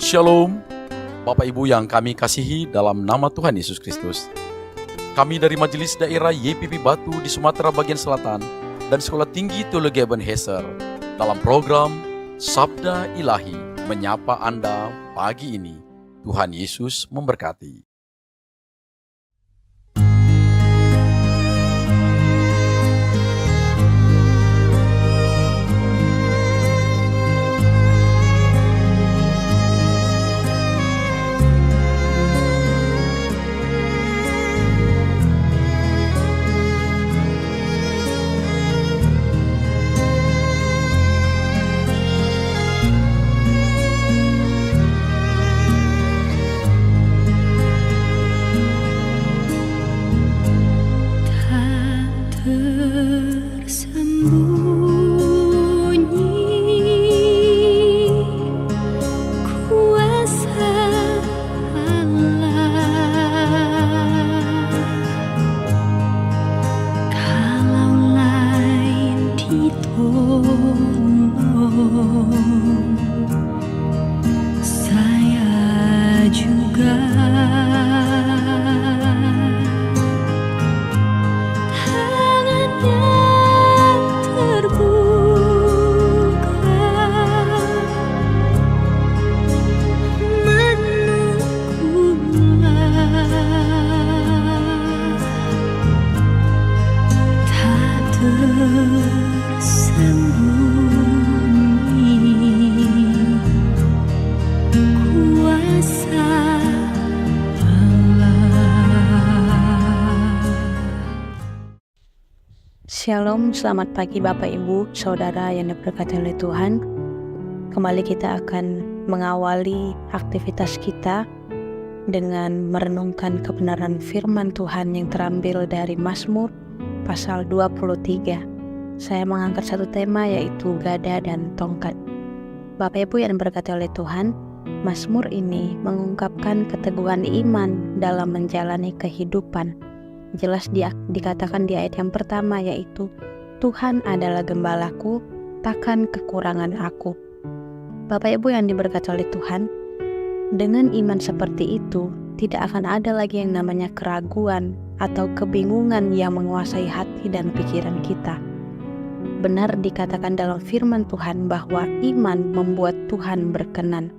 Shalom, Bapak Ibu yang kami kasihi dalam nama Tuhan Yesus Kristus. Kami dari Majelis Daerah YPP Batu di Sumatera Bagian Selatan dan Sekolah Tinggi Teologi Ebenezer dalam program Sabda Ilahi menyapa Anda pagi ini. Tuhan Yesus memberkati. Shalom, selamat pagi Bapak Ibu, Saudara yang diberkati oleh Tuhan. Kembali kita akan mengawali aktivitas kita dengan merenungkan kebenaran firman Tuhan yang terambil dari Mazmur pasal 23. Saya mengangkat satu tema yaitu gada dan tongkat. Bapak Ibu yang diberkati oleh Tuhan, Mazmur ini mengungkapkan keteguhan iman dalam menjalani kehidupan. Jelas dikatakan di ayat yang pertama yaitu Tuhan adalah gembalaku, takkan kekurangan aku. Bapak Ibu yang diberkati oleh Tuhan, dengan iman seperti itu tidak akan ada lagi yang namanya keraguan atau kebingungan yang menguasai hati dan pikiran kita. Benar dikatakan dalam firman Tuhan bahwa iman membuat Tuhan berkenan.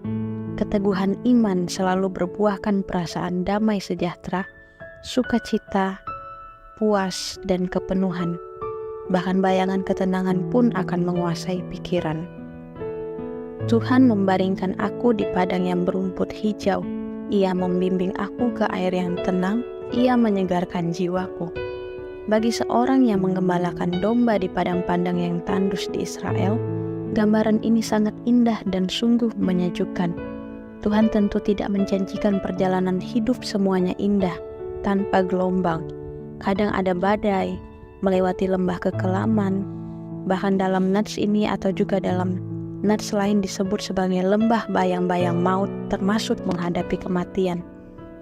Keteguhan iman selalu berbuahkan perasaan damai sejahtera, sukacita, puas, dan kepenuhan. Bahkan bayangan ketenangan pun akan menguasai pikiran. Tuhan membaringkan aku di padang yang berumput hijau. Ia membimbing aku ke air yang tenang. Ia menyegarkan jiwaku. Bagi seorang yang menggembalakan domba di padang pandang yang tandus di Israel, gambaran ini sangat indah dan sungguh menyejukkan. Tuhan tentu tidak menjanjikan perjalanan hidup semuanya indah tanpa gelombang. Kadang ada badai, melewati lembah kekelaman. Bahkan dalam nats ini atau juga dalam nats lain disebut sebagai lembah bayang-bayang maut, termasuk menghadapi kematian.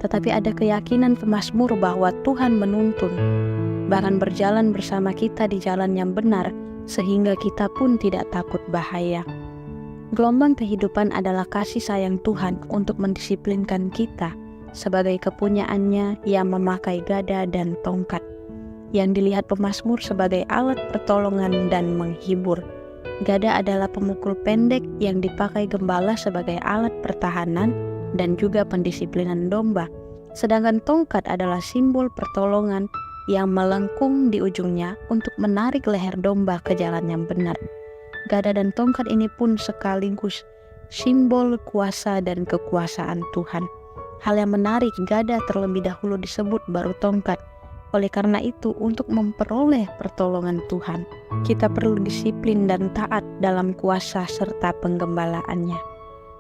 Tetapi ada keyakinan pemazmur bahwa Tuhan menuntun, bahkan berjalan bersama kita di jalan yang benar, sehingga kita pun tidak takut bahaya. Gelombang kehidupan adalah kasih sayang Tuhan untuk mendisiplinkan kita. Sebagai kepunyaannya, ia memakai gada dan tongkat, yang dilihat pemazmur sebagai alat pertolongan dan menghibur. Gada adalah pemukul pendek yang dipakai gembala sebagai alat pertahanan dan juga pendisiplinan domba. Sedangkan tongkat adalah simbol pertolongan yang melengkung di ujungnya untuk menarik leher domba ke jalan yang benar. Gada dan tongkat ini pun sekaligus simbol kuasa dan kekuasaan Tuhan. Hal yang menarik, gada terlebih dahulu disebut baru tongkat. Oleh karena itu, untuk memperoleh pertolongan Tuhan, kita perlu disiplin dan taat dalam kuasa serta penggembalaannya.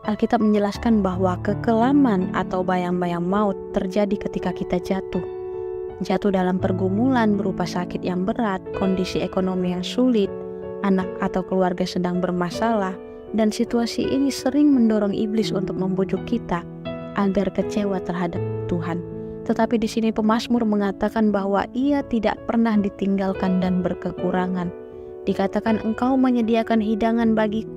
Alkitab menjelaskan bahwa kekelaman atau bayang-bayang maut terjadi ketika kita jatuh. Jatuh dalam pergumulan berupa sakit yang berat, kondisi ekonomi yang sulit, anak atau keluarga sedang bermasalah, dan situasi ini sering mendorong iblis untuk membujuk kita agar kecewa terhadap Tuhan. Tetapi di sini pemazmur mengatakan bahwa ia tidak pernah ditinggalkan dan berkekurangan. Dikatakan engkau menyediakan hidangan bagiku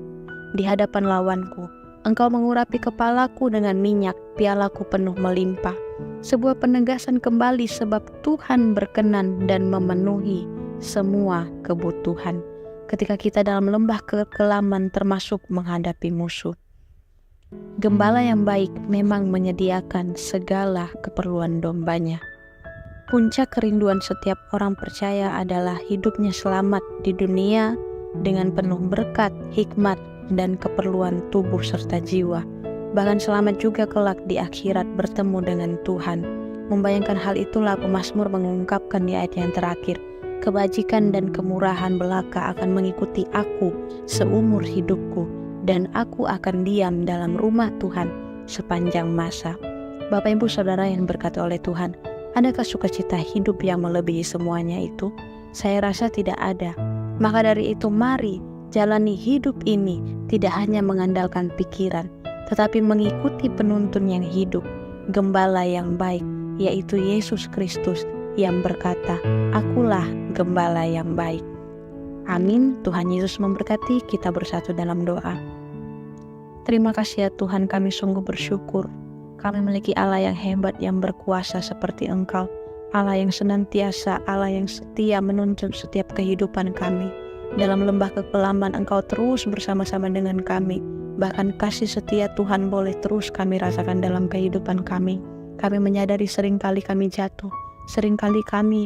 di hadapan lawanku. Engkau mengurapi kepalaku dengan minyak, pialaku penuh melimpah. Sebuah penegasan kembali sebab Tuhan berkenan dan memenuhi semua kebutuhan. Ketika kita dalam lembah kekelaman termasuk menghadapi musuh. Gembala yang baik memang menyediakan segala keperluan dombanya. Puncak kerinduan setiap orang percaya adalah hidupnya selamat di dunia dengan penuh berkat, hikmat, dan keperluan tubuh serta jiwa. Bahkan selamat juga kelak di akhirat bertemu dengan Tuhan. Membayangkan hal itulah pemazmur mengungkapkan di ayat yang terakhir, kebajikan dan kemurahan belaka akan mengikuti aku seumur hidupku, dan aku akan diam dalam rumah Tuhan sepanjang masa. Bapak Ibu Saudara yang berkati oleh Tuhan, adakah sukacita hidup yang melebihi semuanya itu? Saya rasa tidak ada. Maka dari itu mari jalani hidup ini tidak hanya mengandalkan pikiran, tetapi mengikuti penuntun yang hidup, gembala yang baik, yaitu Yesus Kristus yang berkata, "Akulah gembala yang baik." Amin. Tuhan Yesus memberkati. Kita bersatu dalam doa. Terima kasih ya Tuhan, kami sungguh bersyukur. Kami memiliki Allah yang hebat, yang berkuasa seperti Engkau. Allah yang senantiasa, Allah yang setia menuntun setiap kehidupan kami. Dalam lembah kekelaman Engkau terus bersama-sama dengan kami. Bahkan kasih setia Tuhan boleh terus kami rasakan dalam kehidupan kami. Kami menyadari seringkali kami jatuh, seringkali kami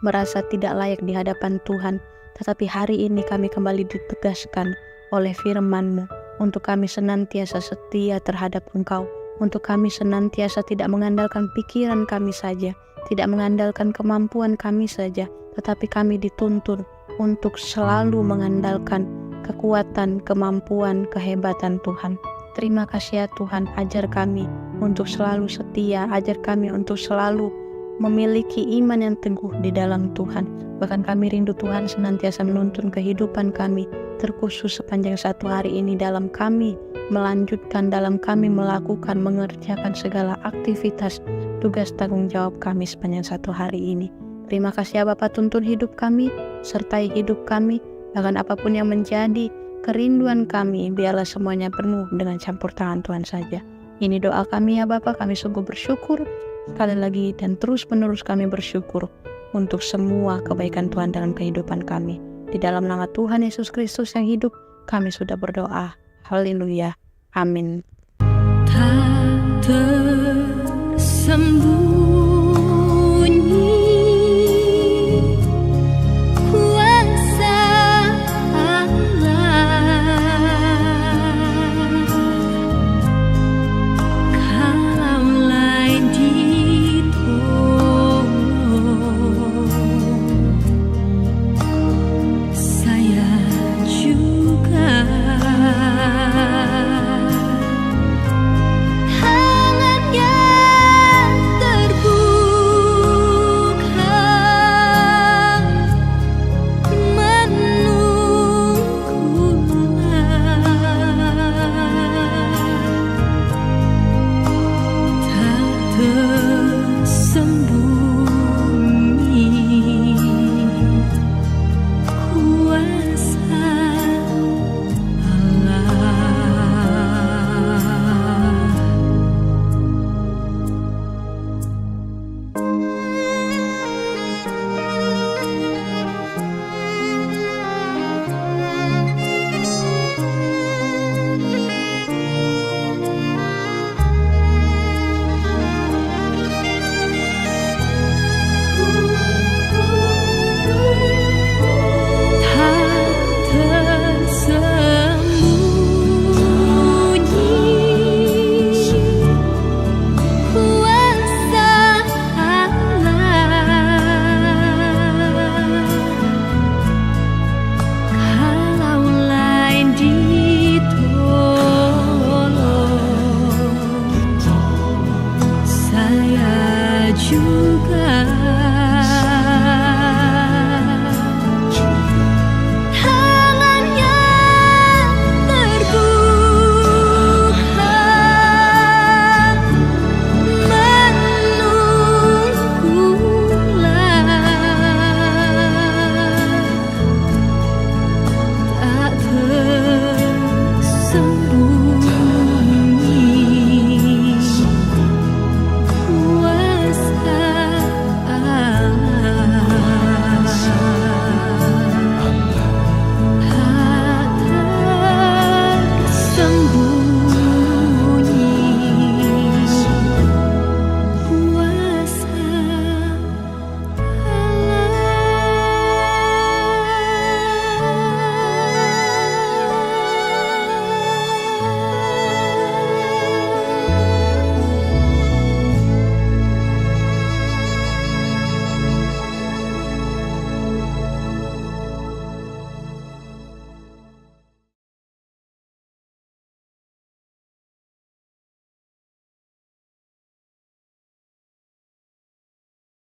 merasa tidak layak di hadapan Tuhan. Tetapi hari ini kami kembali ditegaskan oleh firman-Mu untuk kami senantiasa setia terhadap Engkau. Untuk kami senantiasa tidak mengandalkan pikiran kami saja, tidak mengandalkan kemampuan kami saja, tetapi kami dituntun untuk selalu mengandalkan kekuatan, kemampuan, kehebatan Tuhan. Terima kasih ya Tuhan, ajar kami untuk selalu setia, ajar kami untuk selalu memiliki iman yang teguh di dalam Tuhan. Bahkan kami rindu Tuhan senantiasa menuntun kehidupan kami, terkhusus sepanjang satu hari ini dalam kami melanjutkan, dalam kami melakukan, mengerjakan segala aktivitas, tugas tanggung jawab kami sepanjang satu hari ini. Terima kasih ya Bapa, tuntun hidup kami, sertai hidup kami, bahkan apapun yang menjadi kerinduan kami, biarlah semuanya penuh dengan campur tangan Tuhan saja. Ini doa kami ya Bapa, kami sungguh bersyukur sekali lagi dan terus menerus kami bersyukur untuk semua kebaikan Tuhan dalam kehidupan kami. Di dalam nama Tuhan Yesus Kristus yang hidup, kami sudah berdoa. Haleluya. Amin. Tak tersembunyi